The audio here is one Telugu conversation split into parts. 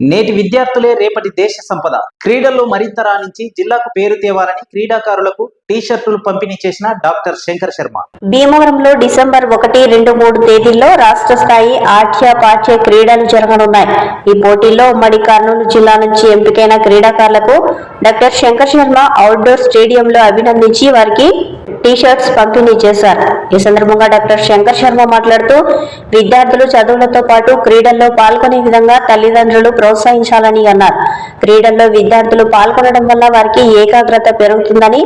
నేటి విద్యార్థులే రేపటి దేశ సంపద. క్రీడల్లో మరింత రాణించి జిల్లాకు పేరు తేవాలని క్రీడాకారులకు టీ-షర్టులు పంపిణీ చేసిన డాక్టర్ శంకర్ శర్మ. భీమవరంలో డిసెంబర్ 1, 2, 3 తేదీల్లో రాష్ట్ర స్థాయి ఆట్య-పాఠ్య క్రీడలు జరగనున్నాయి. ఈ పోటీల్లో ఉమ్మడి కర్నూలు జిల్లా నుంచి ఎంపికైన క్రీడాకారులకు డాక్టర్ శంకర్ శర్మ అవుట్డోర్ స్టేడియంలో అభినందించి వారికి టీ-షర్ట్స్ పంపిణీ చేశారు. ఈ సందర్భంగా డాక్టర్ శంకర్ శర్మ మాట్లాడుతూ విద్యార్థులు చదువులతో పాటు క్రీడల్లో పాల్గొనే విధంగా తల్లిదండ్రులు ప్రోత్సహించాలని అన్నారు. క్రీడల్లో విద్యార్థులు పాల్గొనడం వల్ల వారికి ఏకాగ్రత పెరుగుతుందని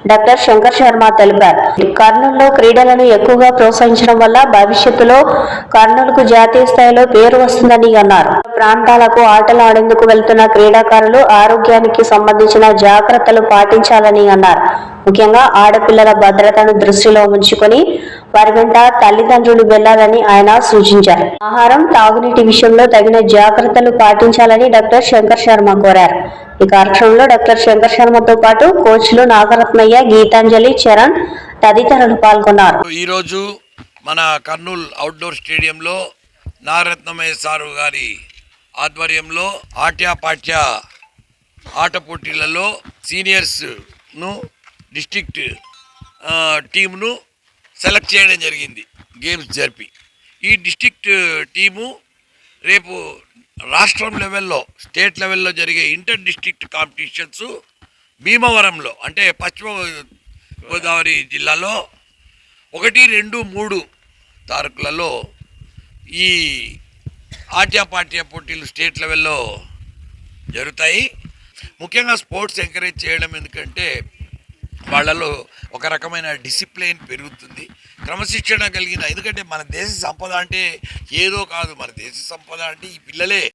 డాక్టర్ శంకర్ శర్మ తెలిపారు. కర్నూలులో క్రీడలను ఎక్కువగా ప్రోత్సహించడం వల్ల భవిష్యత్తులో కర్నూలుకు జాతీయ స్థాయిలో పేరు వస్తుందని అన్నారు. ప్రాంతాలకు ఆటలు ఆడేందుకు వెళ్తున్న క్రీడాకారులు ఆరోగ్యానికి సంబంధించిన జాగ్రత్తలు పాటించాలని అన్నారు. ముఖ్యంగా ఆడపిల్లల భద్రతను దృష్టిలో ఉంచుకొని వారి వెంట తల్లిదండ్రులు వెళ్లాలని ఆయన సూచించారు. ఆహారం, తాగునీటి విషయంలో తగిన జాగ్రత్తలు పాటించాలని డాక్టర్ శంకర్ శర్మ కోరారు. ఈ కార్యక్రమంలో డాక్టర్ శంకర్ శర్మతో పాటు కోచ్లు నాగరత్నయ్య, గీతాంజలి, చరణ్ తదితరులు పాల్గొన్నారు. ఈరోజు మన కర్నూలు అవుట్డోర్ స్టేడియంలో నాగరత్నమయ్య సారు గారి ఆధ్వర్యంలో ఆట్య-పాఠ్య ఆట పోటీలలో సీనియర్స్ను డిస్ట్రిక్ట్ టీమును సెలెక్ట్ చేయడం జరిగింది. గేమ్స్ జరిపి ఈ డిస్ట్రిక్ట్ టీము రేపు రాష్ట్రం లెవెల్లో, స్టేట్ లెవెల్లో జరిగే ఇంటర్ డిస్ట్రిక్ట్ కాంపిటీషన్స్ భీమవరంలో అంటే పశ్చిమ గోదావరి జిల్లాలో 1, 2, 3 తారీఖులలో ఈ ఆట్య-పాఠ్య పోటీలు స్టేట్ లెవెల్లో జరుగుతాయి. ముఖ్యంగా స్పోర్ట్స్ ఎంకరేజ్ చేయడం ఎందుకంటే వాళ్ళలో ఒక రకమైన డిసిప్లిన్ పెరుగుతుంది, క్రమశిక్షణ కలిగిన. ఎందుకంటే మన దేశ సంపద అంటే ఏదో కాదు, మన దేశ సంపద అంటే ఈ పిల్లలే.